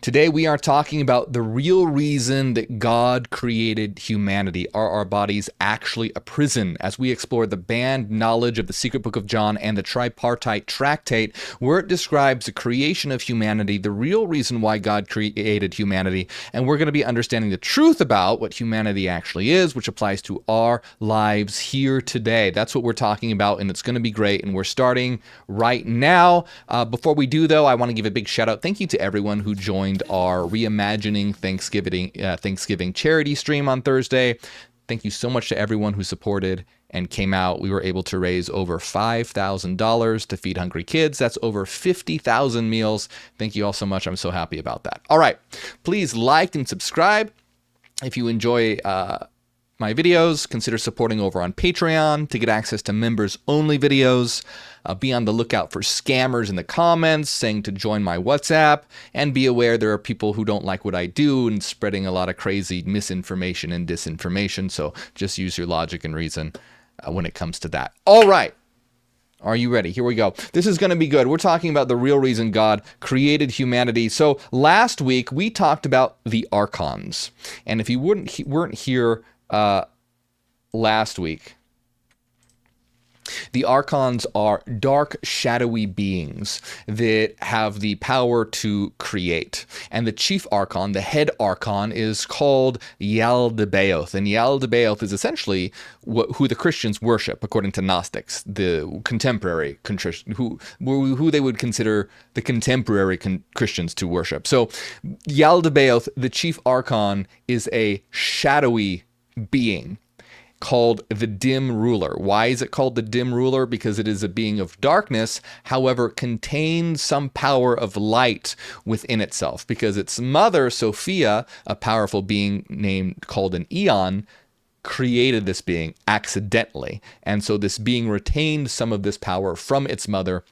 Today we are talking about the real reason that God created humanity. Are our bodies actually a prison? As we explore the banned knowledge of the secret book of John and the Tripartite Tractate, where it describes the creation of humanity, the real reason why God created humanity, and we're going to be understanding the truth about what humanity actually is, which applies to our lives here today. That's what we're talking about, and it's going to be great, and we're starting right now. Before we do, though, I want to give a big shout out. Thank you to everyone who joined our Reimagining Thanksgiving charity stream on Thursday. Thank you so much to everyone who supported and came out. We were able to raise over $5,000 to feed hungry kids. That's over 50,000 meals. Thank you all so much. I'm so happy about that. All right. Please like and subscribe. If you enjoy my videos, consider supporting over on Patreon to get access to members-only videos. Be on the lookout for scammers in the comments saying to join my WhatsApp, and be aware there are people who don't like what I do and spreading a lot of crazy misinformation and disinformation, so just use your logic and reason when it comes to that. All right. Are you ready? Here we go. This is going to be good. We're talking about the real reason God created humanity. So last week we talked about the Archons, and if you weren't here last week, the Archons are dark, shadowy beings that have the power to create. And the chief Archon, the head Archon, is called Yaldabaoth. And Yaldabaoth is essentially who the Christians worship, according to Gnostics, the contemporary, who they would consider the contemporary Christians to worship. So Yaldabaoth, the chief Archon, is a shadowy being called the dim ruler. Why is it called the dim ruler? Because it is a being of darkness, however, contains some power of light within itself. Because its mother, Sophia, a powerful being called an Eon, created this being accidentally. And so this being retained some of this power from its mother.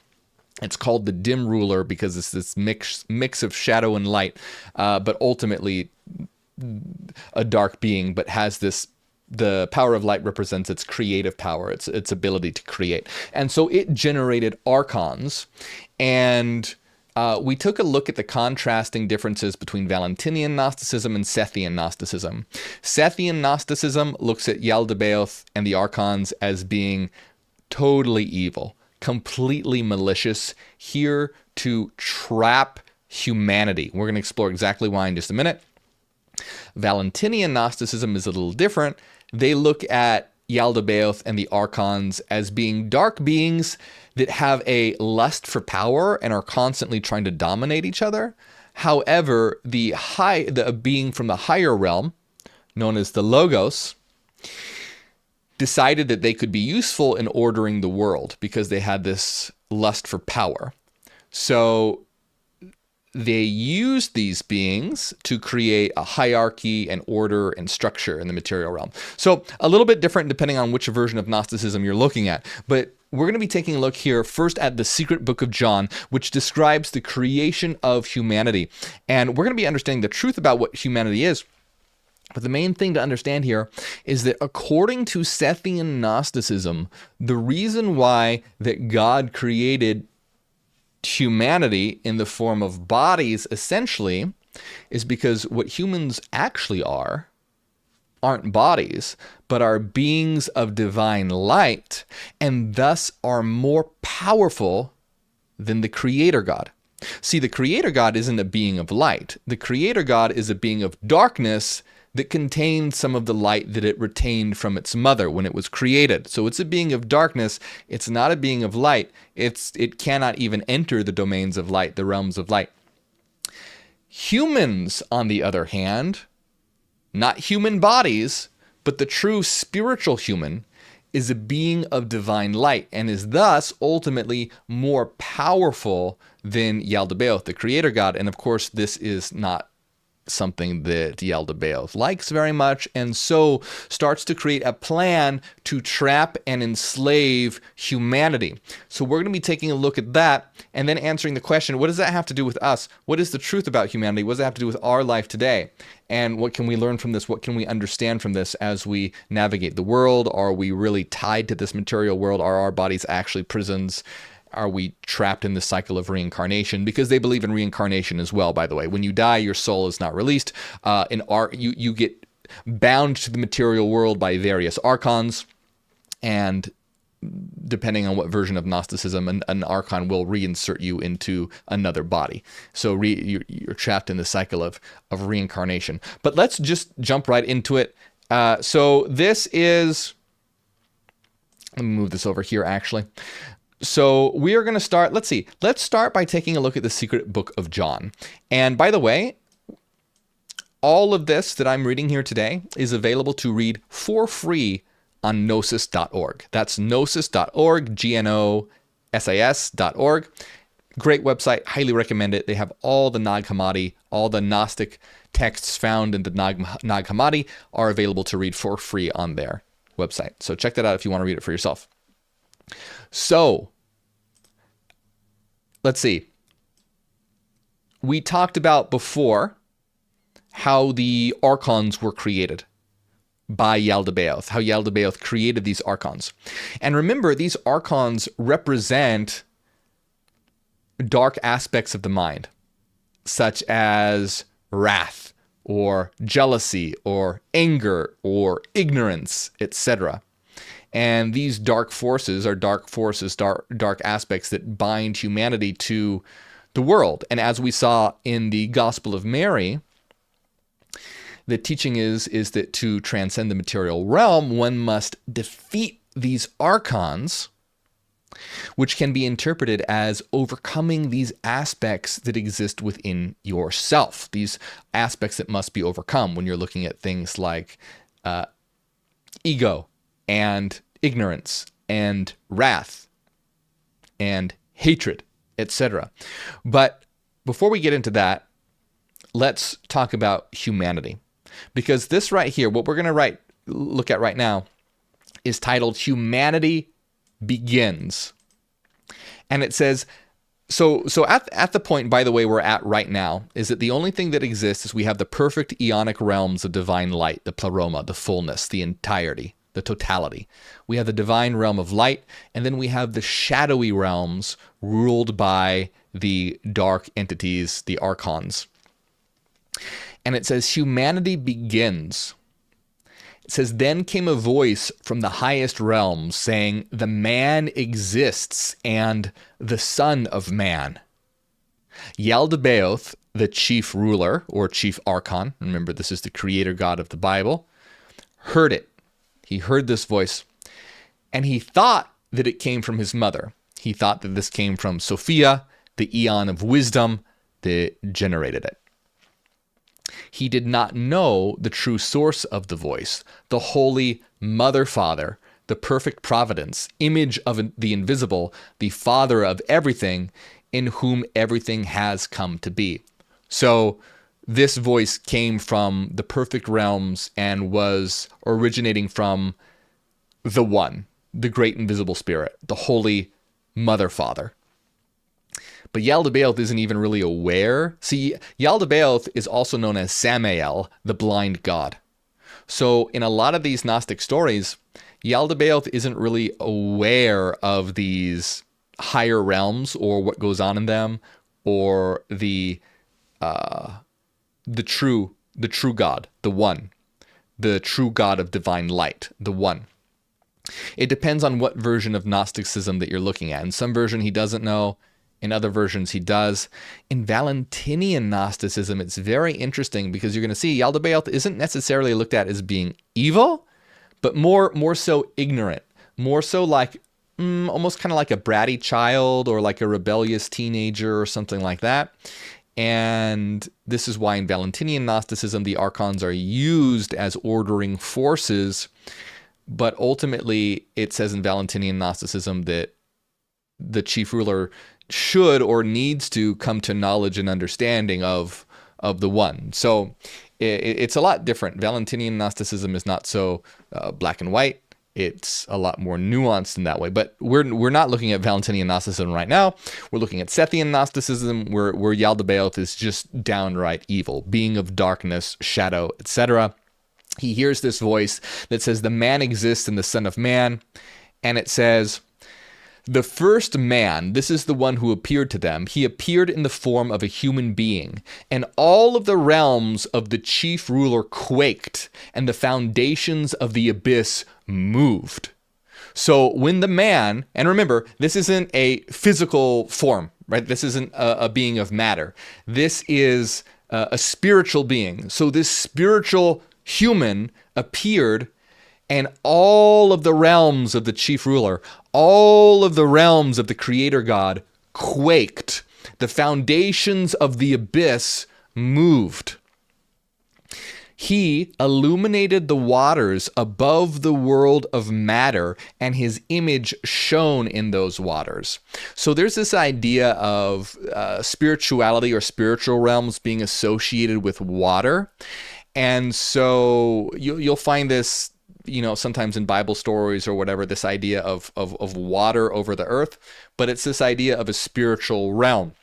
It's called the dim ruler because it's this mix of shadow and light, but ultimately a dark being, but has the power of light represents its creative power, its ability to create. And so it generated Archons. And we took a look at the contrasting differences between Valentinian Gnosticism and Sethian Gnosticism. Sethian Gnosticism looks at Yaldabaoth and the Archons as being totally evil, completely malicious, here to trap humanity. We're going to explore exactly why in just a minute. Valentinian Gnosticism is a little different. They look at Yaldabaoth and the Archons as being dark beings that have a lust for power and are constantly trying to dominate each other. However, the being from the higher realm, known as the Logos, decided that they could be useful in ordering the world because they had this lust for power. So they used these beings to create a hierarchy and order and structure in the material realm. So a little bit different depending on which version of Gnosticism you're looking at. But we're going to be taking a look here first at the secret book of John, which describes the creation of humanity. And we're going to be understanding the truth about what humanity is. But the main thing to understand here is that according to Sethian Gnosticism, the reason why that God created humanity in the form of bodies essentially is because what humans actually aren't bodies, but are beings of divine light, and thus are more powerful than the Creator God. See, the Creator God isn't a being of light. The Creator God is a being of darkness that contains some of the light that it retained from its mother when it was created. So it's a being of darkness. It's not a being of light. It cannot even enter the domains of light, the realms of light. Humans, on the other hand, not human bodies, but the true spiritual human, is a being of divine light and is thus ultimately more powerful than Yaldabaoth, the Creator God. And of course, this is not something that Yaldabaoth likes very much, and so starts to create a plan to trap and enslave humanity. So we're going to be taking a look at that and then answering the question, what does that have to do with us? What is the truth about humanity? What does that have to do with our life today? And what can we learn from this? What can we understand from this as we navigate the world? Are we really tied to this material world? Are our bodies actually prisons? are we trapped in the cycle of reincarnation? Because they believe in reincarnation as well, by the way. When you die, your soul is not released. You get bound to the material world by various archons, and depending on what version of Gnosticism, an archon will reinsert you into another body. So you're trapped in the cycle of reincarnation. But let's just jump right into it. So this is... Let me move this over here, actually. So we are going to start... Let's see. Let's start by taking a look at the secret book of John. And by the way, all of this that I'm reading here today is available to read for free on gnosis.org. That's gnosis.org, GNOSIS.org. Great website, highly recommend it. They have all the Nag Hammadi, all the Gnostic texts found in the Nag Hammadi are available to read for free on their website. So check that out if you want to read it for yourself. So, let's see. We talked about before how the Archons were created by Yaldabaoth, how Yaldabaoth created these Archons. And remember, these Archons represent dark aspects of the mind, such as wrath, or jealousy, or anger, or ignorance, etc. And these dark forces are dark aspects that bind humanity to the world. And as we saw in the Gospel of Mary, the teaching is that to transcend the material realm, one must defeat these archons, which can be interpreted as overcoming these aspects that exist within yourself, these aspects that must be overcome when you're looking at things like ego and ignorance and wrath and hatred, etc. But before we get into that, let's talk about humanity. Because this right here, what we're going to look at right now, is titled Humanity Begins. And it says, so at the point, by the way, we're at right now, is that the only thing that exists is we have the perfect eonic realms of divine light, the pleroma, the fullness, the entirety, the totality. We have the divine realm of light, and then we have the shadowy realms ruled by the dark entities, the archons. And it says, humanity begins. It says, then came a voice from the highest realms saying, the man exists and the son of man. Yaldabaoth, the chief ruler or chief archon, remember this is the creator god of the Bible, heard it. He heard this voice, and he thought that it came from his mother. He thought that this came from Sophia, the eon of wisdom that generated it. He did not know the true source of the voice, the holy Mother Father, the perfect providence, image of the invisible, the Father of everything, in whom everything has come to be. So this voice came from the perfect realms and was originating from the One, the great invisible spirit, the holy Mother Father. But Yaldabaoth isn't even really aware. See, Yaldabaoth is also known as Samael, the blind god. So in a lot of these Gnostic stories, Yaldabaoth isn't really aware of these higher realms or what goes on in them, or the true God, the One, the true God of divine light, the One. It depends on what version of Gnosticism that you're looking at. In some version, he doesn't know. In other versions, he does. In Valentinian Gnosticism, it's very interesting because you're going to see Yaldabaoth isn't necessarily looked at as being evil, but more so ignorant, more so like almost kind of like a bratty child or like a rebellious teenager or something like that. And this is why in Valentinian Gnosticism, the Archons are used as ordering forces. But ultimately, it says in Valentinian Gnosticism that the chief ruler should or needs to come to knowledge and understanding of the One. So it's a lot different. Valentinian Gnosticism is not so black and white. It's a lot more nuanced in that way. But we're not looking at Valentinian Gnosticism right now. We're looking at Sethian Gnosticism, where Yaldabaoth is just downright evil, being of darkness, shadow, etc. He hears this voice that says, the man exists in the Son of Man. And it says, The first man, this is the one who appeared to them, he appeared in the form of a human being, and all of the realms of the chief ruler quaked, and the foundations of the abyss moved. So when the man, and remember, this isn't a physical form, right? This isn't a being of matter. This is a spiritual being. So this spiritual human appeared, and all of the realms of the chief ruler, all of the realms of the creator God quaked. The foundations of the abyss moved. He illuminated the waters above the world of matter, and his image shone in those waters. So there's this idea of spirituality or spiritual realms being associated with water. And so you'll find this, sometimes in Bible stories or whatever, this idea of water over the earth, but it's this idea of a spiritual realm.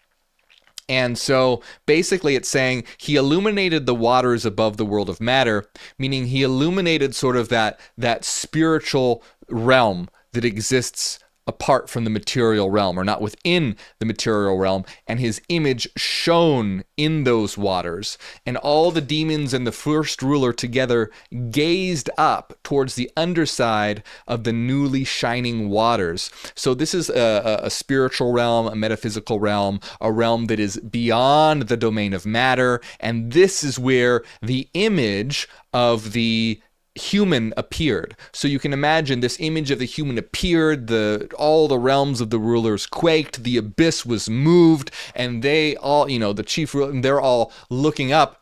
And so basically it's saying he illuminated the waters above the world of matter, meaning he illuminated sort of that spiritual realm that exists apart from the material realm, or not within the material realm, and his image shone in those waters. And all the demons and the first ruler together gazed up towards the underside of the newly shining waters. So this is a spiritual realm, a metaphysical realm, a realm that is beyond the domain of matter, and this is where the image of the human appeared. So you can imagine this image of the human appeared, all the realms of the rulers quaked, the abyss was moved, and they all, the chief ruler, they're all looking up,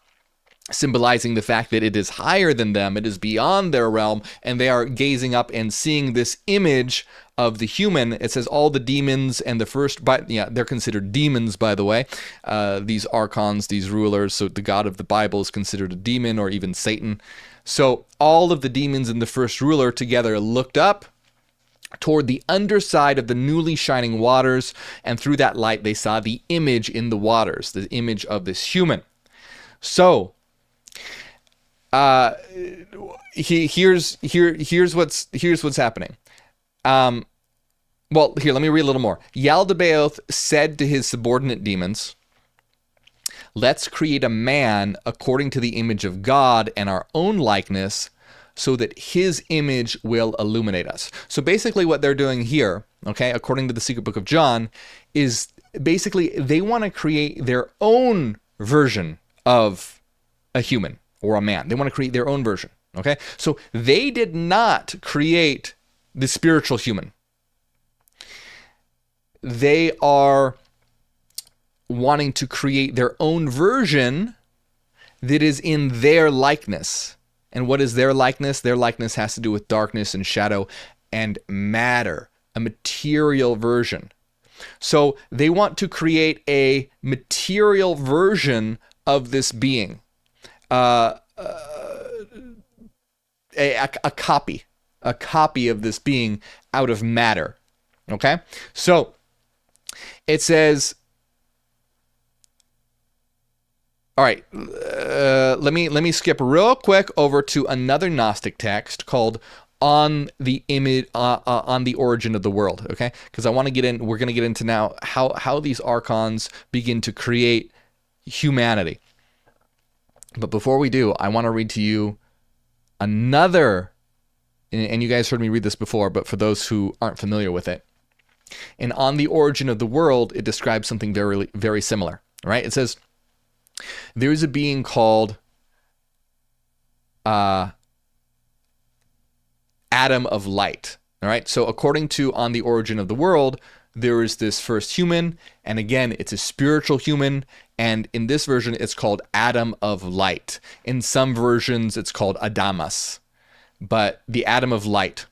symbolizing the fact that it is higher than them, it is beyond their realm, and they are gazing up and seeing this image of the human. It says all the demons and the first, they're considered demons, by the way. These archons, these rulers, so the God of the Bible is considered a demon, or even Satan. So all of the demons and the first ruler together looked up toward the underside of the newly shining waters, and through that light they saw the image in the waters, the image of this human. So here's what's happening. Well, here, let me read a little more. Yaldabaoth said to his subordinate demons, "Let's create a man according to the image of God and our own likeness, so that his image will illuminate us." So basically what they're doing here, okay, according to the Secret Book of John, is basically they want to create their own version of a human or a man. They want to create their own version, okay? So they did not create the spiritual human. They are wanting to create their own version that is in their likeness. And what is their likeness? Their likeness has to do with darkness and shadow and matter, a material version. So they want to create a material version of this being, a copy of this being out of matter. Okay? So it says, all right, let me skip real quick over to another Gnostic text called "On the Image, on the Origin of the World." Okay, because we're going to get into now how these archons begin to create humanity. But before we do, I want to read to you another, and you guys heard me read this before, but for those who aren't familiar with it, and "On the Origin of the World," it describes something very, very similar. Right? It says, there is a being called Atom of Light. All right. So according to "On the Origin of the World," there is this first human, and again, it's a spiritual human, and in this version, it's called Atom of Light. In some versions, it's called Adamas, but the Atom of Light.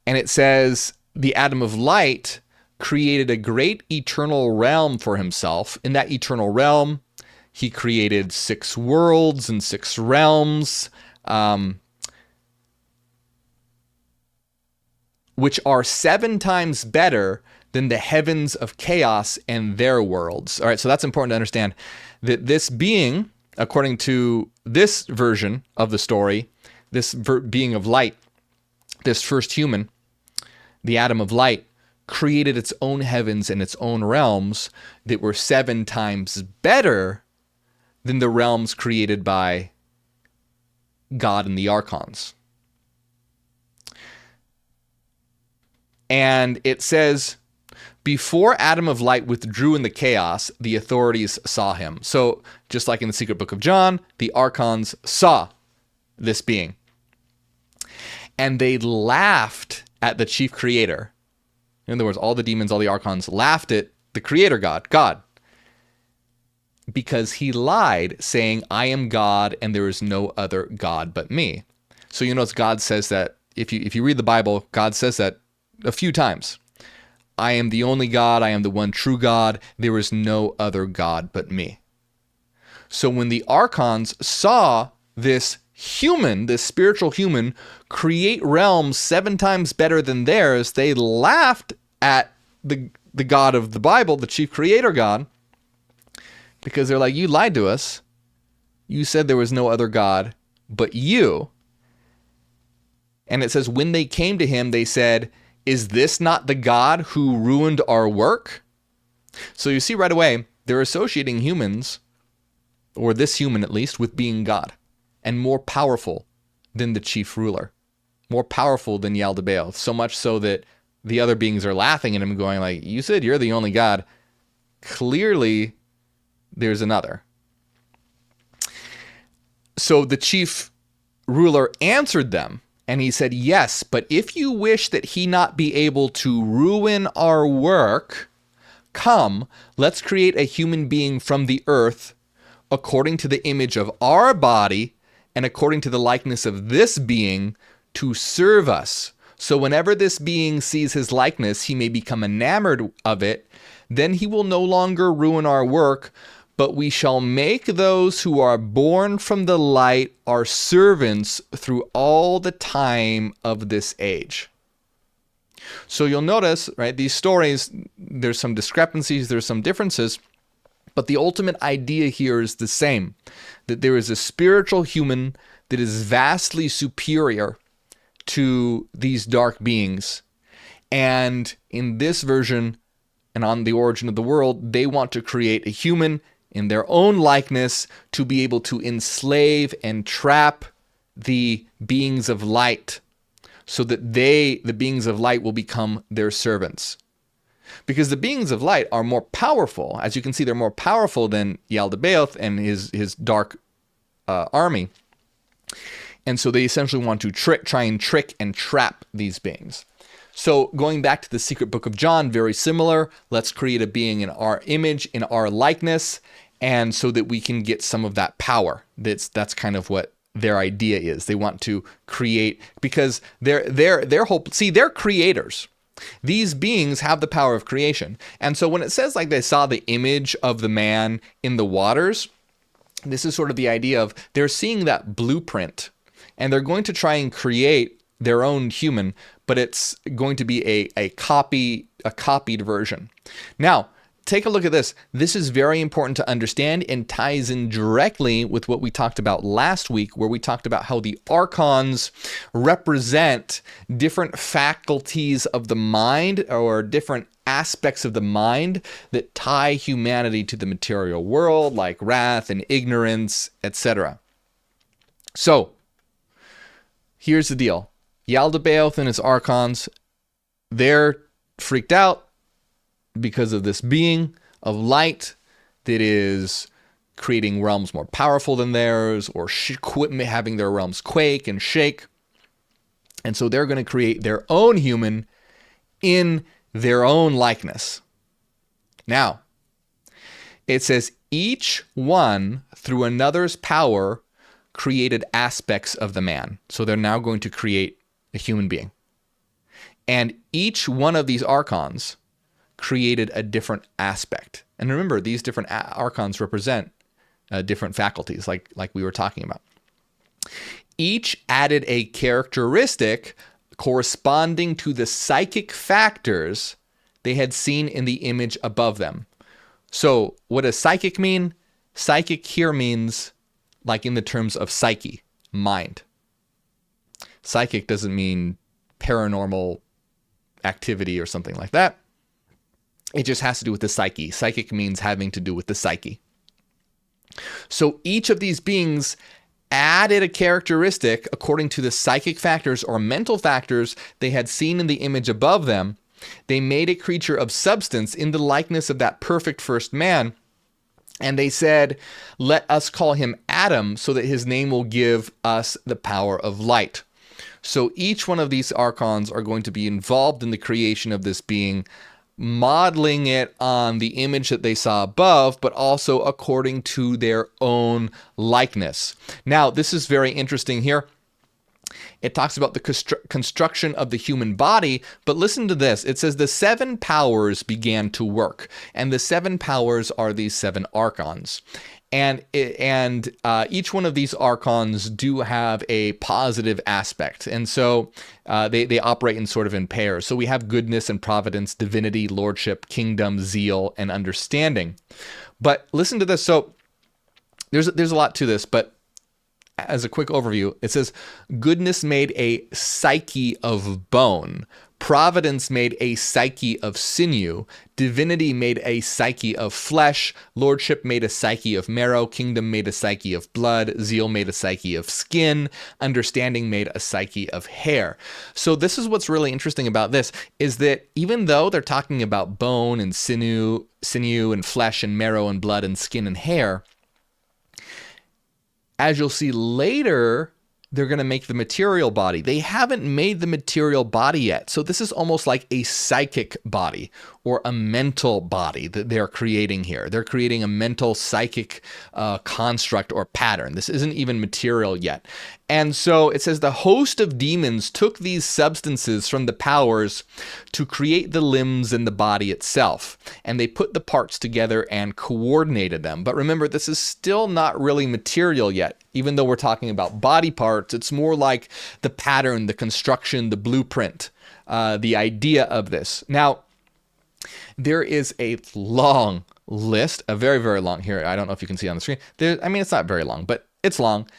And it says, the Atom of Light created a great eternal realm for himself. In that eternal realm, he created 6 worlds and 6 realms, which are 7 times better than the heavens of chaos and their worlds. All right, so that's important to understand that this being, according to this version of the story, this being of light, this first human, the atom of light, created its own heavens and its own realms that were 7 times better than the realms created by God and the Archons. And it says, before Adam of Light withdrew in the chaos, the authorities saw him. So just like in the Secret Book of John, the Archons saw this being. And they laughed at the chief creator. In other words, all the demons, all the Archons laughed at the creator God, because he lied, saying, I am God and there is no other God but me. So you notice God says that, if you read the Bible, God says that a few times. I am the only God, I am the one true God, there is no other God but me. So when the Archons saw this human, this spiritual human, create realms 7 times better than theirs, they laughed at the God of the Bible, the chief creator God, because they're like, you lied to us. You said there was no other God but you. And it says, when they came to him, they said, is this not the God who ruined our work? So you see right away, they're associating humans, or this human at least, with being God, and more powerful than the chief ruler, more powerful than Yaldabaoth, so much so that the other beings are laughing at him, going like, you said you're the only God. Clearly, there's another. So the chief ruler answered them, and he said, yes, but if you wish that he not be able to ruin our work, come, let's create a human being from the earth according to the image of our body and according to the likeness of this being to serve us. So whenever this being sees his likeness, he may become enamored of it. Then he will no longer ruin our work, but we shall make those who are born from the light our servants through all the time of this age. So you'll notice, right, these stories, there's some discrepancies, there's some differences, but the ultimate idea here is the same, that there is a spiritual human that is vastly superior to these dark beings. And in this version, and on the origin of the world, they want to create a human in their own likeness to be able to enslave and trap the beings of light so that the beings of light, will become their servants. Because the beings of light are more powerful. As you can see, they're more powerful than Yaldabaoth and his dark army. And so they essentially want to try and trick and trap these beings. So going back to the Secret Book of John, very similar. Let's create a being in our image, in our likeness, and so that we can get some of that power. That's kind of what their idea is. They want to create, because their whole, see, they're creators. These beings have the power of creation. And so when it says like they saw the image of the man in the waters, this is sort of the idea of they're seeing that blueprint and they're going to try and create their own human, but it's going to be a copied version. Now, take a look at this. This is very important to understand and ties in directly with what we talked about last week, where we talked about how the Archons represent different faculties of the mind, or different aspects of the mind that tie humanity to the material world, like wrath and ignorance, etc. So, here's the deal. Yaldabaoth and his Archons, they're freaked out because of this being of light that is creating realms more powerful than theirs, or having their realms quake and shake. And so they're going to create their own human in their own likeness. Now, it says each one through another's power created aspects of the man. So they're now going to create a human being. And each one of these Archons created a different aspect. And remember, these different Archons represent different faculties, like we were talking about. Each added a characteristic corresponding to the psychic factors they had seen in the image above them. So what does psychic mean? Psychic here means, like in the terms of psyche, mind. Psychic doesn't mean paranormal activity or something like that. It just has to do with the psyche. Psychic means having to do with the psyche. So each of these beings added a characteristic according to the psychic factors or mental factors they had seen in the image above them. They made a creature of substance in the likeness of that perfect first man. And they said, let us call him Adam so that his name will give us the power of light. So each one of these archons are going to be involved in the creation of this being, modeling it on the image that they saw above, but also according to their own likeness. Now, this is very interesting here. It talks about the construction of the human body, but listen to this. It says the 7 powers began to work, and the 7 powers are these 7 archons. And each one of these archons do have a positive aspect. And so they operate in sort of in pairs. So we have goodness and providence, divinity, lordship, kingdom, zeal, and understanding. But listen to this. So there's a lot to this, but as a quick overview, it says goodness made a psyche of bone. Providence made a psyche of sinew. Divinity made a psyche of flesh. Lordship made a psyche of marrow. Kingdom made a psyche of blood. Zeal made a psyche of skin. Understanding made a psyche of hair. So this is what's really interesting about this, is that even though they're talking about bone and sinew and flesh and marrow and blood and skin and hair, as you'll see later, they're going to make the material body. They haven't made the material body yet. So this is almost like a psychic body or a mental body that they're creating here. They're creating a mental psychic construct or pattern. This isn't even material yet. And so it says the host of demons took these substances from the powers to create the limbs and the body itself. And they put the parts together and coordinated them. But remember, this is still not really material yet. Even though we're talking about body parts, it's more like the pattern, the construction, the blueprint, the idea of this. Now, there is a long list, a very, very long here. I don't know if you can see on the screen. It's not very long, but it's long,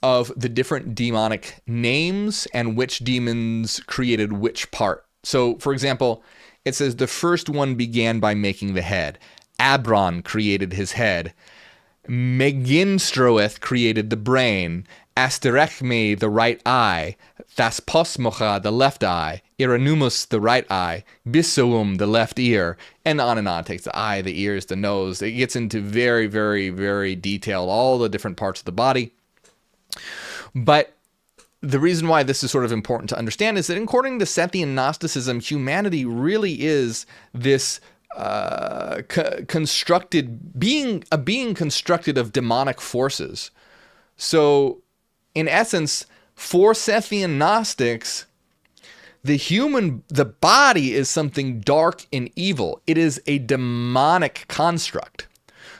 of the different demonic names and which demons created which part. So, for example, it says the first one began by making the head. Abron created his head. Meginstroeth created the brain. Asterechme, the right eye. Thasposmocha, the left eye. Iranumus, the right eye. Bisoum, the left ear. And on and on. It takes the eye, the ears, the nose. It gets into very, very, very detailed, all the different parts of the body. But the reason why this is sort of important to understand is that according to Sethian Gnosticism, humanity really is this constructed being constructed of demonic forces. So in essence, for Sethian Gnostics, the body is something dark and evil. It is a demonic construct.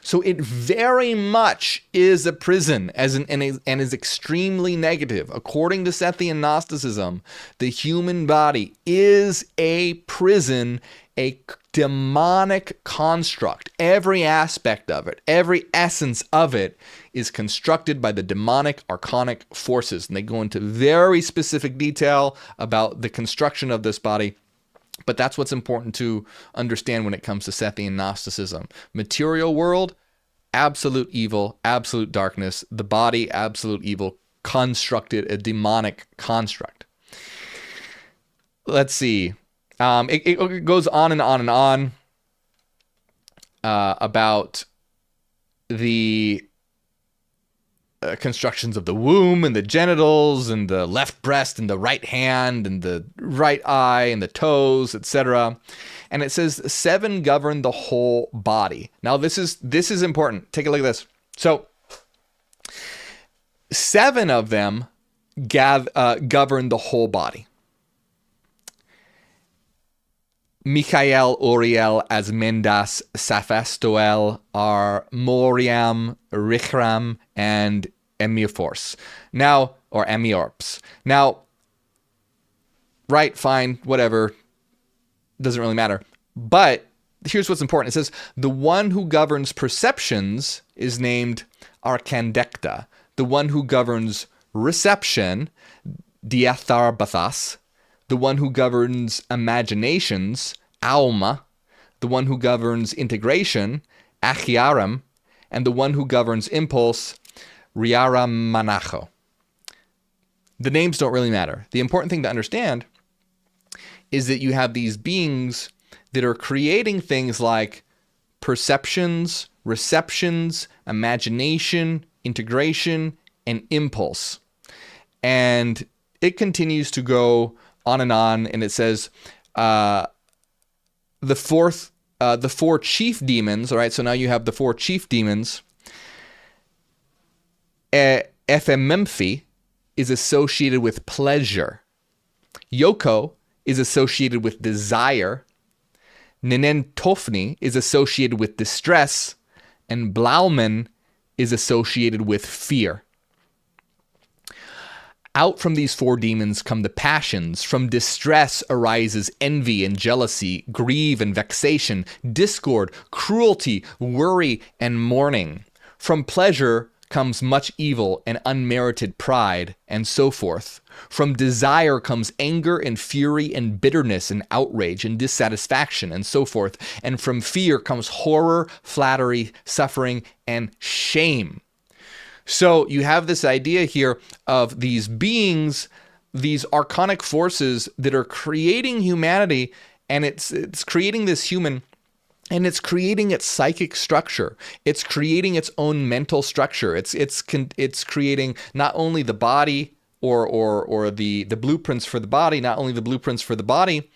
So it very much is a prison and is extremely negative. According to Sethian Gnosticism, the human body is a prison, a demonic construct. Every aspect of it, every essence of it is constructed by the demonic archonic forces. And they go into very specific detail about the construction of this body. But that's what's important to understand when it comes to Sethian Gnosticism. Material world, absolute evil, absolute darkness. The body, absolute evil, constructed, a demonic construct. Let's see. It goes on and on and on about the constructions of the womb and the genitals and the left breast and the right hand and the right eye and the toes, etc. And it says 7 govern the whole body. Now this is important. Take a look at this. So 7 of them govern the whole body. Michael, Uriel, Asmendas, Saphastoel are Moriam, Richram, and Emiphors. Now, or Emiorps. Now, right, fine, whatever. Doesn't really matter. But here's what's important. It says, the one who governs perceptions is named Arcandecta. The one who governs reception, Diatharbathas. the one who governs imaginations, Auma, the one who governs integration, Achiaram, and the one who governs impulse, Riaramanacho. The names don't really matter. The important thing to understand is that you have these beings that are creating things like perceptions, receptions, imagination, integration, and impulse. And it continues to go on, and it says the four chief demons, all right, so now you have the four chief demons. Ephememphi is associated with pleasure. Yoko is associated with desire. Nenentofni is associated with distress. And Blauman is associated with fear. Out from these four demons come the passions. From distress arises envy and jealousy, grief and vexation, discord, cruelty, worry, and mourning. From pleasure comes much evil and unmerited pride, and so forth. From desire comes anger and fury and bitterness and outrage and dissatisfaction, and so forth. And from fear comes horror, flattery, suffering, and shame. So you have this idea here of these beings, these archonic forces that are creating humanity, and it's creating this human, and it's creating its psychic structure. It's creating its own mental structure. It's creating not only the body or the blueprints for the body, not only the blueprints for the body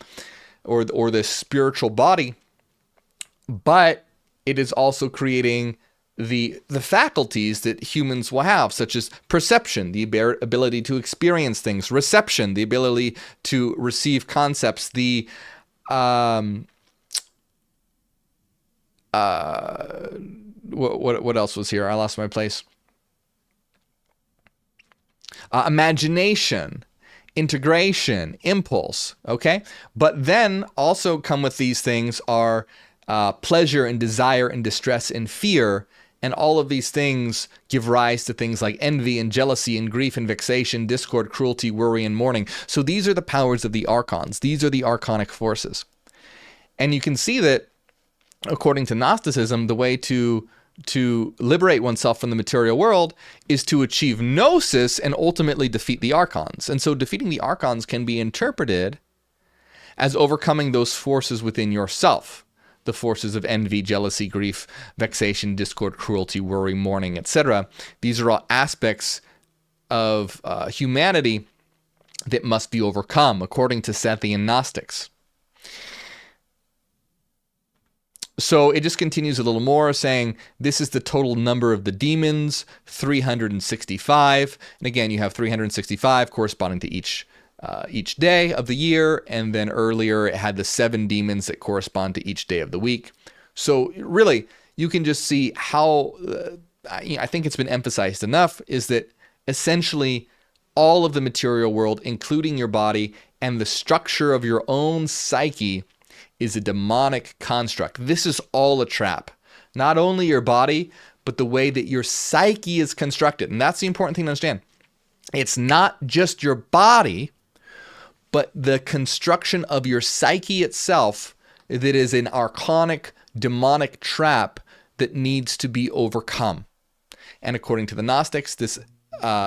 or the spiritual body, but it is also creating the faculties that humans will have, such as perception, the ability to experience things, reception, the ability to receive concepts, the what else was here? I lost my place. Imagination, integration, impulse, okay? But then also come with these things are pleasure and desire and distress and fear, and all of these things give rise to things like envy and jealousy and grief and vexation, discord, cruelty, worry, and mourning. So these are the powers of the Archons. These are the archonic forces. And you can see that according to Gnosticism, the way to liberate oneself from the material world is to achieve gnosis and ultimately defeat the Archons. And so defeating the Archons can be interpreted as overcoming those forces within yourself, the forces of envy, jealousy, grief, vexation, discord, cruelty, worry, mourning, etc. These are all aspects of humanity that must be overcome, according to Sethian Gnostics. So it just continues a little more, saying this is the total number of the demons, 365. And again, you have 365 corresponding to each day of the year. And then earlier it had the 7 demons that correspond to each day of the week. So really, you can just see how, I think it's been emphasized enough, is that essentially all of the material world, including your body and the structure of your own psyche, is a demonic construct. This is all a trap. Not only your body, but the way that your psyche is constructed. And that's the important thing to understand. It's not just your body, but the construction of your psyche itself that is an archonic, demonic trap that needs to be overcome. And according to the Gnostics, this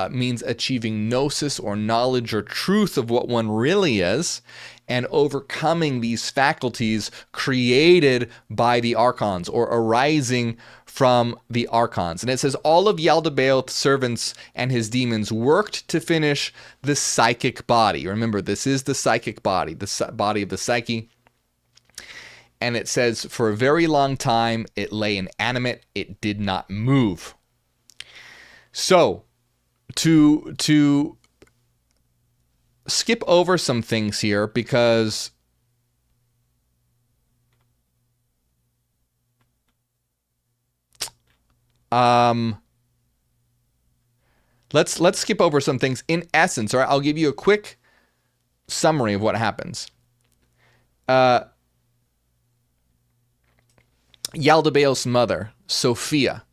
means achieving gnosis or knowledge or truth of what one really is, and overcoming these faculties created by the Archons or arising from the Archons. And it says, all of Yaldabaoth's servants and his demons worked to finish the psychic body. Remember, this is the psychic body, the body of the psyche. And it says, for a very long time, it lay inanimate, it did not move. So, to skip over some things here, because let's skip over some things. In essence, all right, I'll give you a quick summary of what happens. Yaldabaoth's mother, Sophia.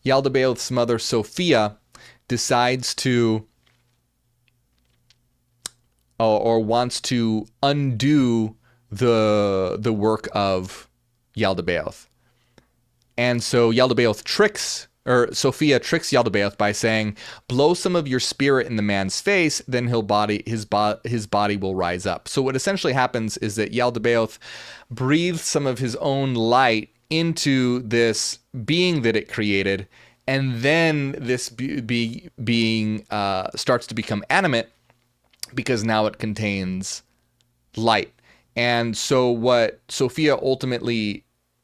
Yaldabaoth's mother, Sophia, decides to or wants to undo the work of Yaldabaoth. And so Yaldabaoth Sophia tricks Yaldabaoth by saying, blow some of your spirit in the man's face, then his body will rise up. So what essentially happens is that Yaldabaoth breathes some of his own light into this being that it created, and then this being starts to become animate because now it contains light. And so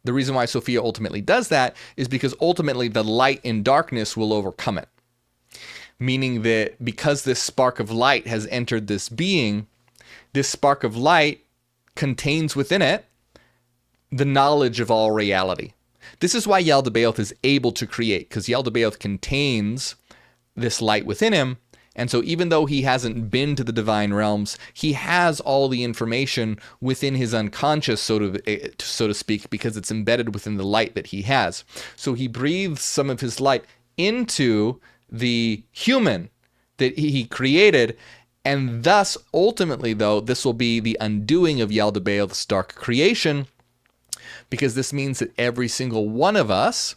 the reason why Sophia ultimately does that is because ultimately the light in darkness will overcome it. Meaning that because this spark of light has entered this being, this spark of light contains within it the knowledge of all reality. This is why Yaldabaoth is able to create, because Yaldabaoth contains this light within him. And so even though he hasn't been to the divine realms, he has all the information within his unconscious, so to speak, because it's embedded within the light that he has. So he breathes some of his light into the human that he created, and thus, ultimately, though, this will be the undoing of Yaldabaoth's dark creation, because this means that every single one of us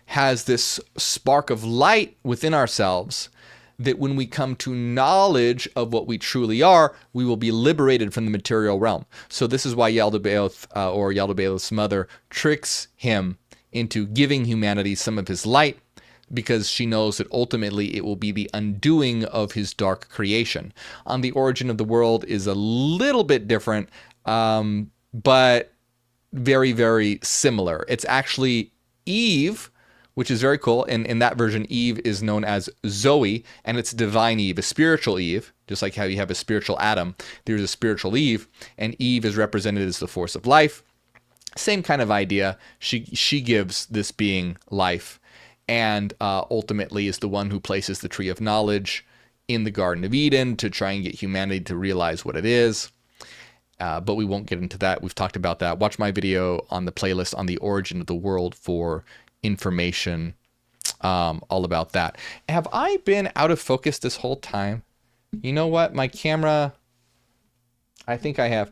has this spark of light within ourselves, that when we come to knowledge of what we truly are, we will be liberated from the material realm. So this is why Yaldabaoth, or Yaldabaoth's mother, tricks him into giving humanity some of his light, because she knows that ultimately it will be the undoing of his dark creation. On the origin of the world is a little bit different, but very, very similar. It's actually Eve, which is very cool. In that version, Eve is known as Zoe, and it's divine Eve, a spiritual Eve, just like how you have a spiritual Adam. There's a spiritual Eve, and Eve is represented as the force of life. Same kind of idea. She gives this being life, and ultimately is the one who places the tree of knowledge in the Garden of Eden to try and get humanity to realize what it is. But we won't get into that. We've talked about that. Watch my video on the playlist on the origin of the world for information all about that. Have I been out of focus this whole time? You know what? My camera, I think I have.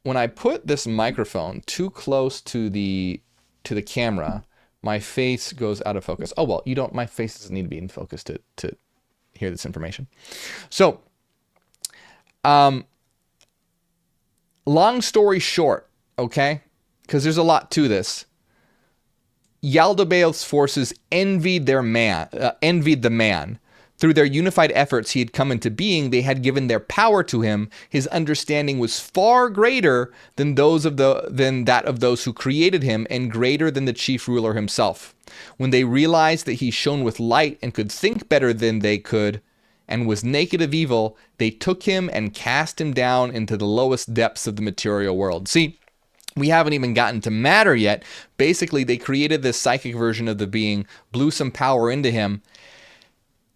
When I put this microphone too close to the camera, my face goes out of focus. Oh well, my face doesn't need to be in focus to hear this information. So, long story short, okay? Because there's a lot to this. Yaldabaoth's forces envied the man. Through their unified efforts he had come into being, they had given their power to him. His understanding was far greater than that of those who created him, and greater than the chief ruler himself. When they realized that he shone with light and could think better than they could, and was naked of evil, they took him and cast him down into the lowest depths of the material world. See, we haven't even gotten to matter yet. Basically, they created this psychic version of the being, blew some power into him,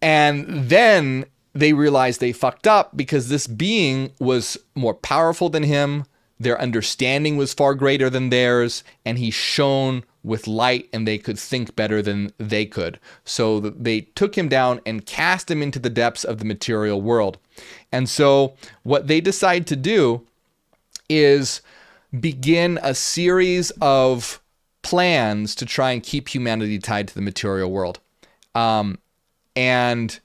and then they realized they fucked up because this being was more powerful than him. Their understanding was far greater than theirs, and he shone with light, and they could think better than they could. So they took him down and cast him into the depths of the material world. And so what they decide to do is begin a series of plans to try and keep humanity tied to the material world. And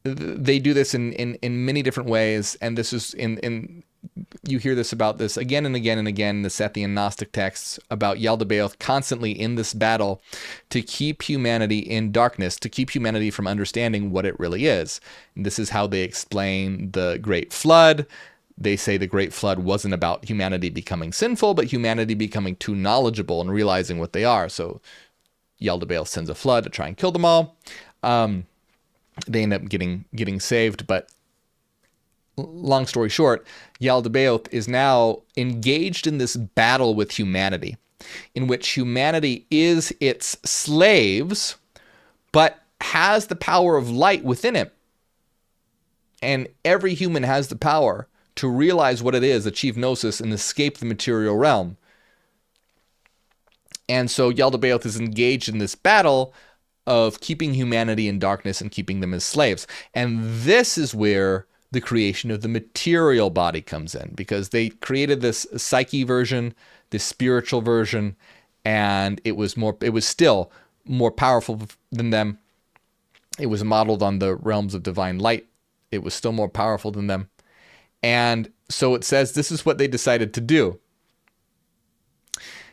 they do this in many different ways, and this is you hear this about this again and again and again in the Sethian Gnostic texts about Yaldabaoth constantly in this battle to keep humanity in darkness, to keep humanity from understanding what it really is. And this is how they explain the Great Flood. They say the Great Flood wasn't about humanity becoming sinful, but humanity becoming too knowledgeable and realizing what they are. So Yaldabaoth sends a flood to try and kill them all. They end up getting saved, but long story short, Yaldabaoth is now engaged in this battle with humanity, in which humanity is its slaves, but has the power of light within it. And every human has the power to realize what it is, achieve gnosis, and escape the material realm. And so Yaldabaoth is engaged in this battle of keeping humanity in darkness and keeping them as slaves. And this is where the creation of the material body comes in, because they created this psyche version, this spiritual version, and it was still more powerful than them. It was modeled on the realms of divine light. It was still more powerful than them. And so it says this is what they decided to do.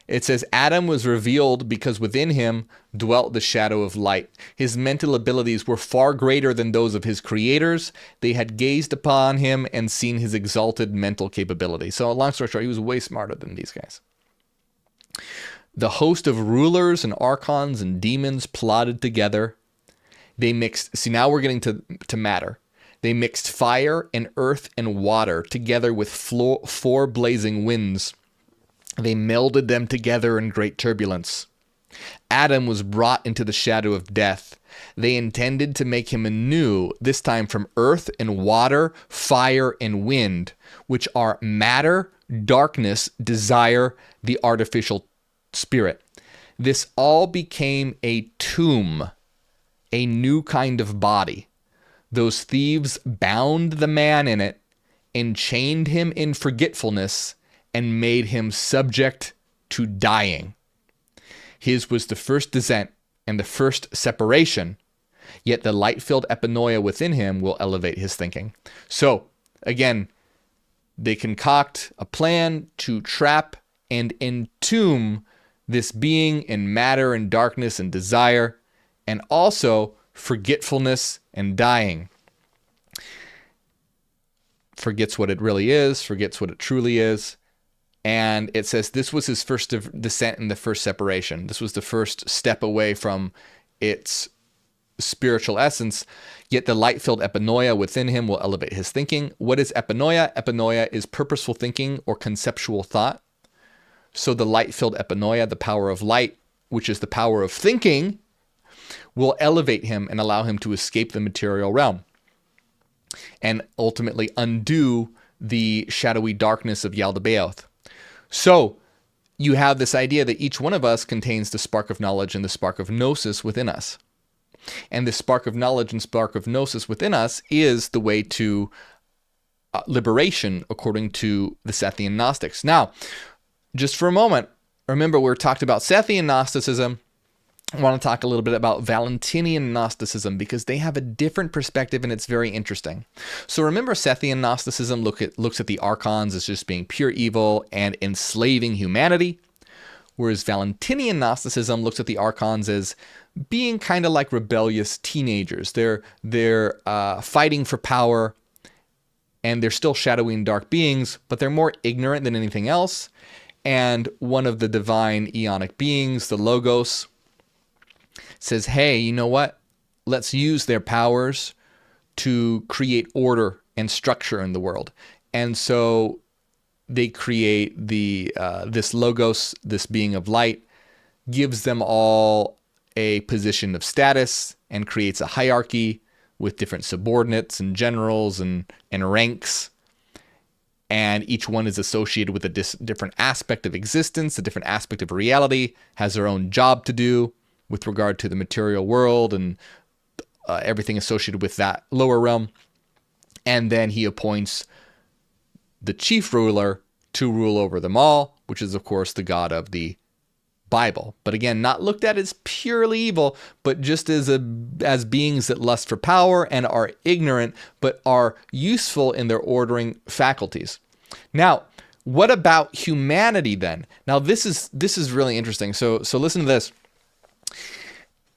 It says, Adam was revealed because within him dwelt the shadow of light. His mental abilities were far greater than those of his creators. They had gazed upon him and seen his exalted mental capability. So long story short, he was way smarter than these guys. The host of rulers and archons and demons plotted together. They mixed, see, now we're getting to matter. They mixed fire and earth and water together with four blazing winds. They melded them together in great turbulence. Adam was brought into the shadow of death. They intended to make him anew, this time from earth and water, fire and wind, which are matter, darkness, desire, the artificial spirit. This all became a tomb, a new kind of body. Those thieves bound the man in it, enchained him in forgetfulness, and made him subject to dying. His was the first descent and the first separation, yet the light-filled epinoia within him will elevate his thinking. So, again, they concoct a plan to trap and entomb this being in matter and darkness and desire, and also forgetfulness and dying. Forgets what it really is, forgets what it truly is. And it says this was his first descent and the first separation. This was the first step away from its spiritual essence. Yet the light-filled epinoia within him will elevate his thinking. What is epinoia? Epinoia is purposeful thinking or conceptual thought. So the light-filled epinoia, the power of light, which is the power of thinking, will elevate him and allow him to escape the material realm and ultimately undo the shadowy darkness of Yaldabaoth. So you have this idea that each one of us contains the spark of knowledge and the spark of gnosis within us. And the spark of knowledge and spark of gnosis within us is the way to liberation, according to the Sethian Gnostics. Now, just for a moment, remember we talked about Sethian Gnosticism. I want to talk a little bit about Valentinian Gnosticism because they have a different perspective and it's very interesting. So remember, Sethian Gnosticism looks at the Archons as just being pure evil and enslaving humanity, whereas Valentinian Gnosticism looks at the Archons as being kind of like rebellious teenagers. They're fighting for power, and they're still shadowy and dark beings, but they're more ignorant than anything else. And one of the divine eonic beings, the Logos, says, hey, you know what? Let's use their powers to create order and structure in the world. And so they create this Logos, this being of light, gives them all a position of status and creates a hierarchy with different subordinates and generals and ranks. And each one is associated with a different aspect of existence, a different aspect of reality, has their own job to do with regard to the material world and everything associated with that lower realm. And then he appoints the chief ruler to rule over them all, which is, of course, the God of the Bible. But again, not looked at as purely evil, but just as beings that lust for power and are ignorant, but are useful in their ordering faculties. Now, what about humanity then? Now, this is really interesting. So listen to this.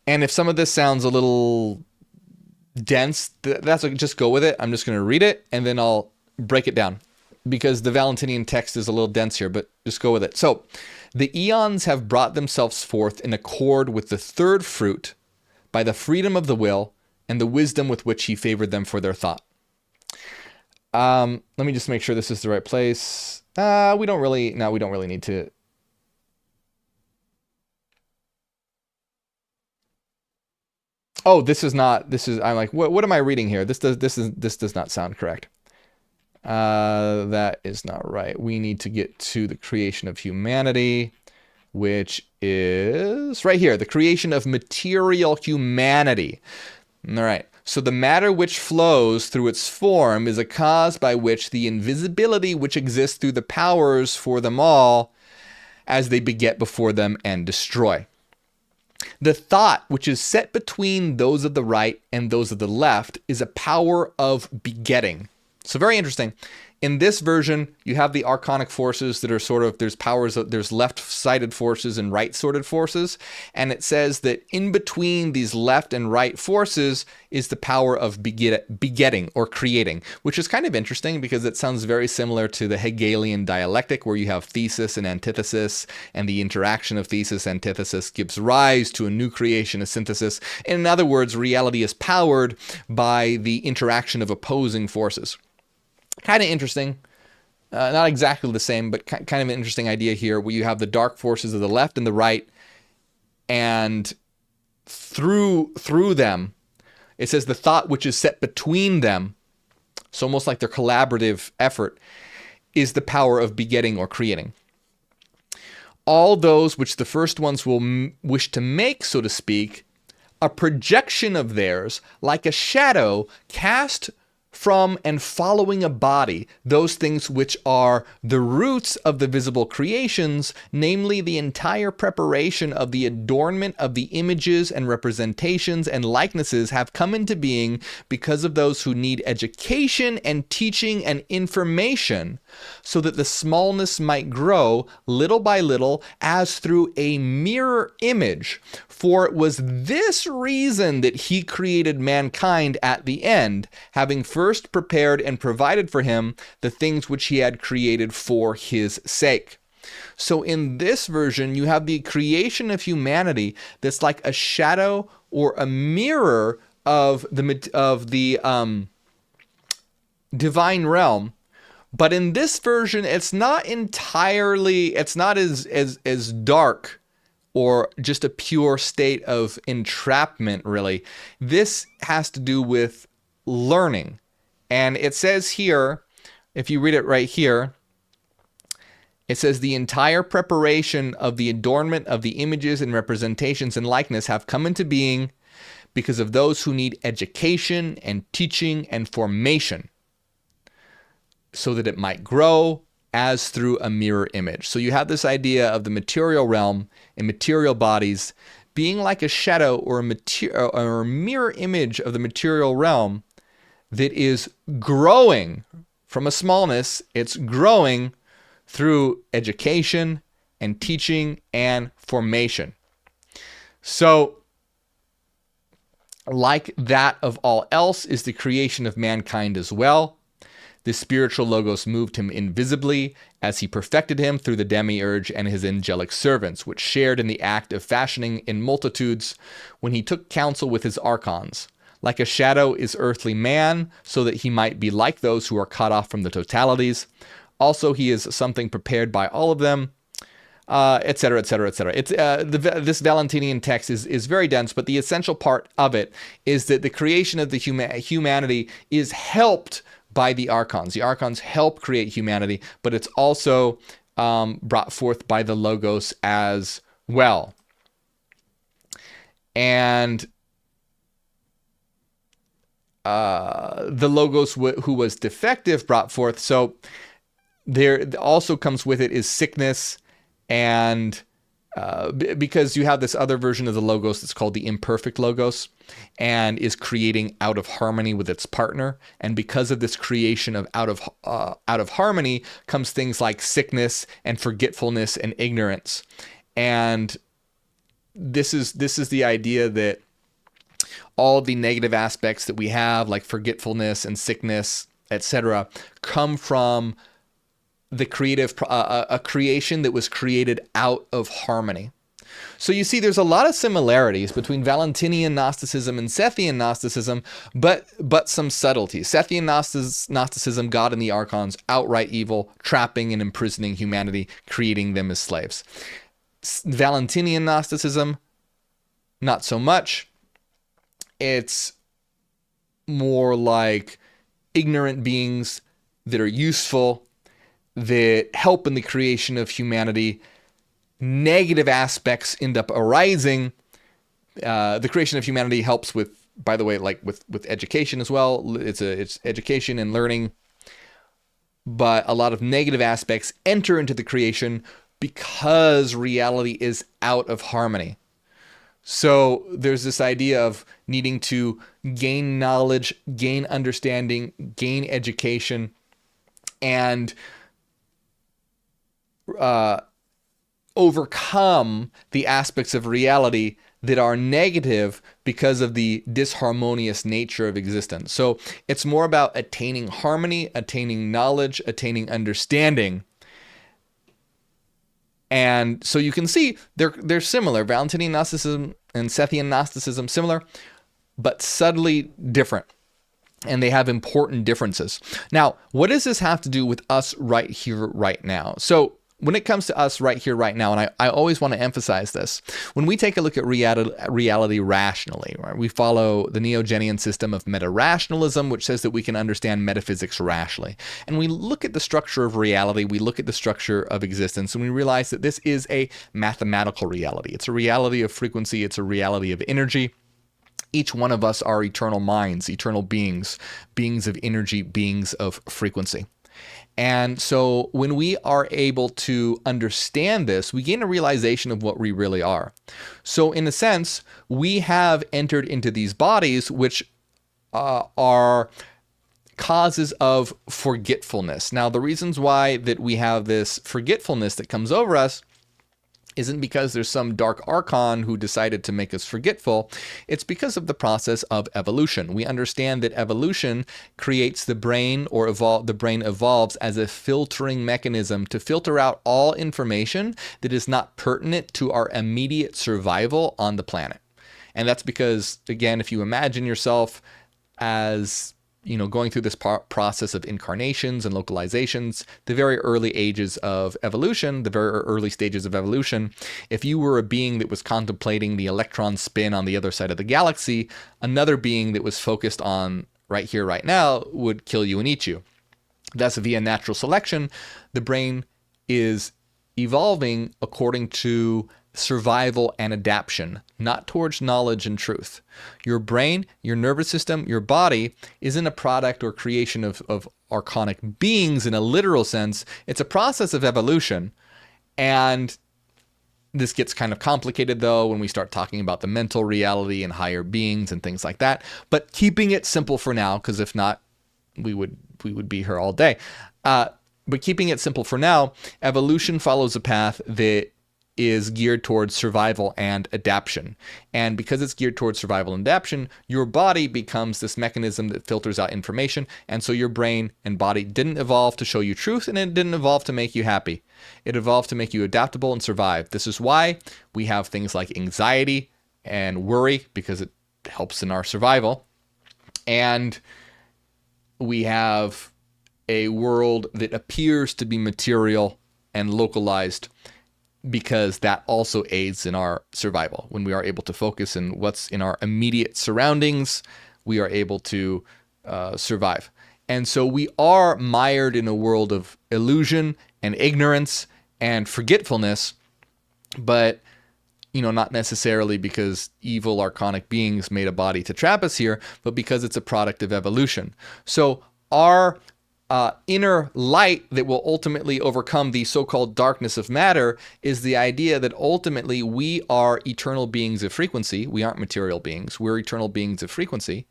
And if some of this sounds a little dense, just go with it. I'm just going to read it and then I'll break it down because the Valentinian text is a little dense here, but just go with it. So the eons have brought themselves forth in accord with the third fruit by the freedom of the will and the wisdom with which he favored them for their thought. Let me just make sure this is the right place. We don't really need to. Oh, I'm like, what am I reading here? This does not sound correct. That is not right. We need to get to the creation of humanity, which is right here, the creation of material humanity. All right. So the matter which flows through its form is a cause by which the invisibility which exists through the powers for them all, as they beget before them and destroy. The thought which is set between those of the right and those of the left is a power of begetting. So very interesting. In this version, you have the archonic forces that are sort of, there's powers, there's left-sided forces and right-sorted forces. And it says that in between these left and right forces is the power of begetting or creating, which is kind of interesting because it sounds very similar to the Hegelian dialectic, where you have thesis and antithesis, and the interaction of thesis and antithesis gives rise to a new creation, a synthesis. In other words, reality is powered by the interaction of opposing forces. Kind of interesting, not exactly the same, but kind of an interesting idea here, where you have the dark forces of the left and the right, and through them, it says the thought which is set between them, so almost like their collaborative effort, is the power of begetting or creating. All those which the first ones will wish to make, so to speak, a projection of theirs, like a shadow cast from and following a body, those things which are the roots of the visible creations, namely the entire preparation of the adornment of the images and representations and likenesses, have come into being because of those who need education and teaching and information, so that the smallness might grow little by little as through a mirror image. For it was this reason that he created mankind at the end, having first prepared and provided for him the things which he had created for his sake. So in this version, you have the creation of humanity that's like a shadow or a mirror of the divine realm. But in this version, it's not entirely, it's not as dark or just a pure state of entrapment, really. This has to do with learning. And it says here, if you read it right here, it says the entire preparation of the adornment of the images and representations and likeness have come into being because of those who need education and teaching and formation, so that it might grow as through a mirror image. So you have this idea of the material realm and material bodies being like a shadow or a mirror image of the material realm that is growing from a smallness. It's growing through education and teaching and formation. So, like that of all else is the creation of mankind as well. The spiritual logos moved him invisibly as he perfected him through the demiurge and his angelic servants, which shared in the act of fashioning in multitudes when he took counsel with his archons. Like a shadow is earthly man, so that he might be like those who are cut off from the totalities. Also, he is something prepared by all of them, etc., etc., etc. It's this Valentinian text is very dense, but the essential part of it is that the creation of the humanity is helped by the Archons. The Archons help create humanity, but it's also brought forth by the Logos as well. And the Logos who was defective brought forth. So there also comes with it is sickness, and because you have this other version of the Logos that's called the imperfect Logos, and is creating out of harmony with its partner. And because of this creation of out of harmony comes things like sickness and forgetfulness and ignorance. And this is the idea that all the negative aspects that we have, like forgetfulness and sickness, etc., come from the a creation that was created out of harmony. So you see, there's a lot of similarities between Valentinian Gnosticism and Sethian Gnosticism, but some subtleties. Sethian Gnosticism, God and the Archons, outright evil, trapping and imprisoning humanity, creating them as slaves. Valentinian Gnosticism, not so much. It's more like ignorant beings that are useful, that help in the creation of humanity. Negative aspects end up arising. The creation of humanity helps with by the way, like with education as well, it's education and learning, but a lot of negative aspects enter into the creation because reality is out of harmony. So there's this idea of needing to gain knowledge, gain understanding, gain education, and overcome the aspects of reality that are negative because of the disharmonious nature of existence. So it's more about attaining harmony, attaining knowledge, attaining understanding. And so you can see they're similar. Valentinian Gnosticism and Sethian Gnosticism similar, but subtly different. And they have important differences. Now, what does this have to do with us right here, right now? So when it comes to us right here, right now, and I always want to emphasize this, when we take a look at reality rationally, right, we follow the Neogenian system of meta-rationalism, which says that we can understand metaphysics rationally. And we look at the structure of reality, we look at the structure of existence, and we realize that this is a mathematical reality. It's a reality of frequency, it's a reality of energy. Each one of us are eternal minds, eternal beings, beings of energy, beings of frequency. And so when we are able to understand this, we gain a realization of what we really are. So in a sense, we have entered into these bodies which are causes of forgetfulness. Now, the reasons why that we have this forgetfulness that comes over us isn't because there's some dark archon who decided to make us forgetful. It's because of the process of evolution. We understand that evolution creates the brain, or the brain evolves as a filtering mechanism to filter out all information that is not pertinent to our immediate survival on the planet. And that's because, again, if you imagine yourself as going through this process of incarnations and localizations, the very early ages of evolution, the very early stages of evolution, if you were a being that was contemplating the electron spin on the other side of the galaxy, another being that was focused on right here, right now, would kill you and eat you. Thus, via natural selection, the brain is evolving according to survival and adaptation, not towards knowledge and truth. Your brain, your nervous system, your body isn't a product or creation of archonic beings in a literal sense. It's a process of evolution. And this gets kind of complicated, though, when we start talking about the mental reality and higher beings and things like that. But keeping it simple for now, because if not, we would be here all day. But keeping it simple for now, evolution follows a path that is geared towards survival and adaptation. And because it's geared towards survival and adaptation, your body becomes this mechanism that filters out information. And so your brain and body didn't evolve to show you truth, and it didn't evolve to make you happy. It evolved to make you adaptable and survive. This is why we have things like anxiety and worry, because it helps in our survival. And we have a world that appears to be material and localized, because that also aids in our survival. When we are able to focus on what's in our immediate surroundings, we are able to survive. And so we are mired in a world of illusion and ignorance and forgetfulness, but not necessarily because evil archonic beings made a body to trap us here, but because it's a product of evolution. So our inner light that will ultimately overcome the so-called darkness of matter is the idea that ultimately we are eternal beings of frequency. We aren't material beings. We're eternal beings of frequency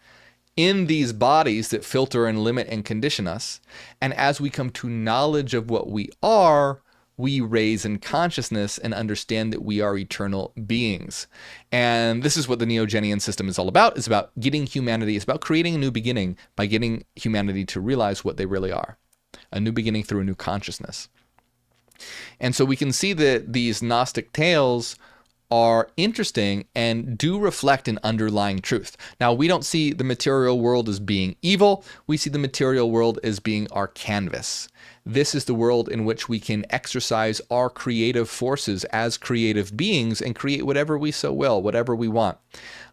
in these bodies that filter and limit and condition us. And as we come to knowledge of what we are, we raise in consciousness and understand that we are eternal beings. And this is what the Neogenian system is all about. It's about getting humanity, it's about creating a new beginning by getting humanity to realize what they really are. A new beginning through a new consciousness. And so we can see that these Gnostic tales are interesting and do reflect an underlying truth. Now, we don't see the material world as being evil. We see the material world as being our canvas. This is the world in which we can exercise our creative forces as creative beings and create whatever we so will, whatever we want.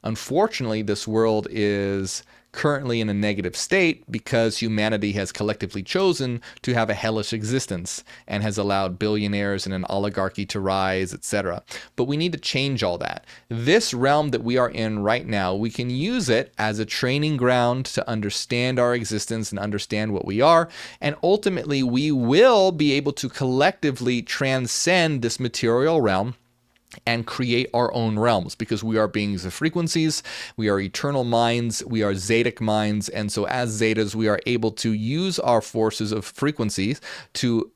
Unfortunately, this world is currently in a negative state because humanity has collectively chosen to have a hellish existence and has allowed billionaires and an oligarchy to rise, etc. But we need to change all that. This realm that we are in right now, we can use it as a training ground to understand our existence and understand what we are, and ultimately we will be able to collectively transcend this material realm and create our own realms, because we are beings of frequencies, we are eternal minds, we are Zetic minds, and so as Zetas we are able to use our forces of frequencies to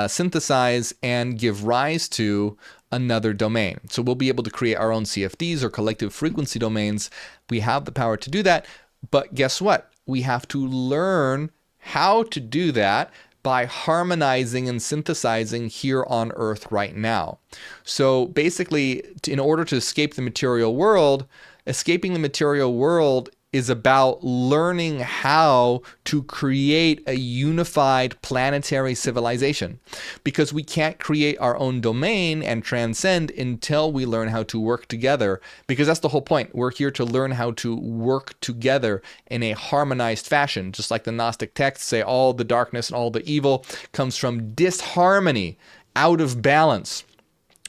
synthesize and give rise to another domain. So we'll be able to create our own CFDs or collective frequency domains. We have the power to do that, but guess what? We have to learn how to do that by harmonizing and synthesizing here on Earth right now. So basically, in order to escape the material world, escaping the material world is about learning how to create a unified planetary civilization, because we can't create our own domain and transcend until we learn how to work together, because that's the whole point. We're here to learn how to work together in a harmonized fashion, just like the Gnostic texts say all the darkness and all the evil comes from disharmony, out of balance.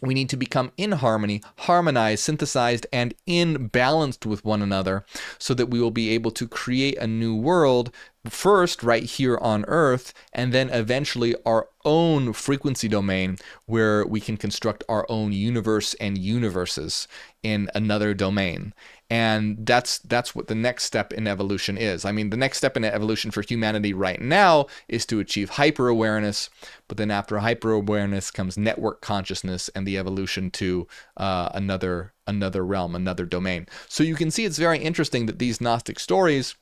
We need to become in harmony, harmonized, synthesized, and in balanced with one another so that we will be able to create a new world, first right here on Earth, and then eventually our own frequency domain where we can construct our own universe and universes in another domain. And that's what the next step in evolution is. I mean, the next step in evolution for humanity right now is to achieve hyper-awareness, but then after hyper-awareness comes network consciousness and the evolution to another realm, another domain. So you can see it's very interesting that these Gnostic stories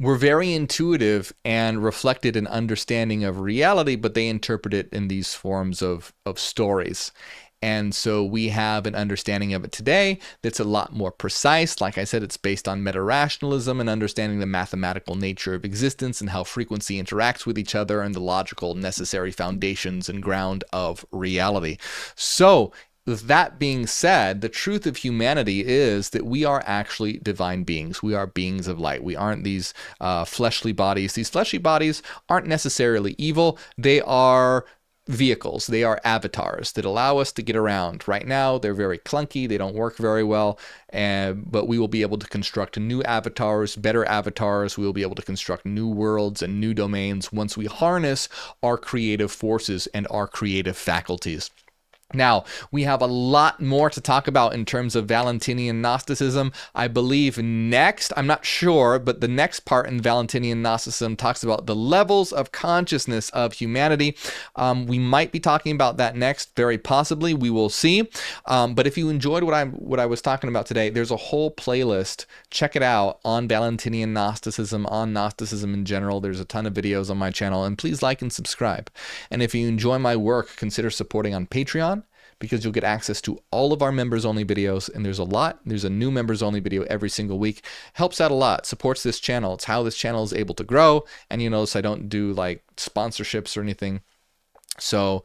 were very intuitive and reflected an understanding of reality, but they interpret it in these forms of stories. And so we have an understanding of it today that's a lot more precise. Like I said, it's based on meta-rationalism and understanding the mathematical nature of existence and how frequency interacts with each other and the logical necessary foundations and ground of reality. So with that being said, the truth of humanity is that we are actually divine beings. We are beings of light. We aren't these fleshly bodies. These fleshly bodies aren't necessarily evil. They are vehicles. They are avatars that allow us to get around. Right now, they're very clunky. They don't work very well, but we will be able to construct new avatars, better avatars. We will be able to construct new worlds and new domains once we harness our creative forces and our creative faculties. Now, we have a lot more to talk about in terms of Valentinian Gnosticism. I believe next, I'm not sure, but the next part in Valentinian Gnosticism talks about the levels of consciousness of humanity. We might be talking about that next, very possibly. We will see. But if you enjoyed what I was talking about today, there's a whole playlist. Check it out on Valentinian Gnosticism, on Gnosticism in general. There's a ton of videos on my channel, and please like and subscribe. And if you enjoy my work, consider supporting on Patreon, because you'll get access to all of our members-only videos, and there's a new members-only video every single week. Helps out a lot, supports this channel. It's how this channel is able to grow, and you notice I don't do like sponsorships or anything, so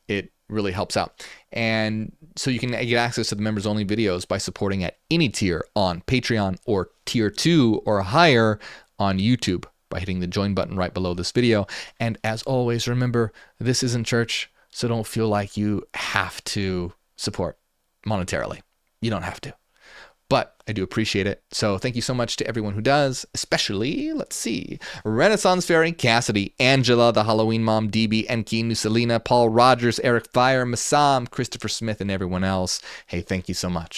it really helps out. And so you can get access to the members-only videos by supporting at any tier on Patreon, or tier 2 or higher on YouTube by hitting the join button right below this video. And as always, remember, this isn't church, so don't feel like you have to support monetarily. You don't have to. But I do appreciate it. So thank you so much to everyone who does, especially, let's see, Renaissance Fairy, Cassidy, Angela, the Halloween Mom, DB, Enki, Nusalina, Paul Rogers, Eric Fire, Massam, Christopher Smith, and everyone else. Hey, thank you so much.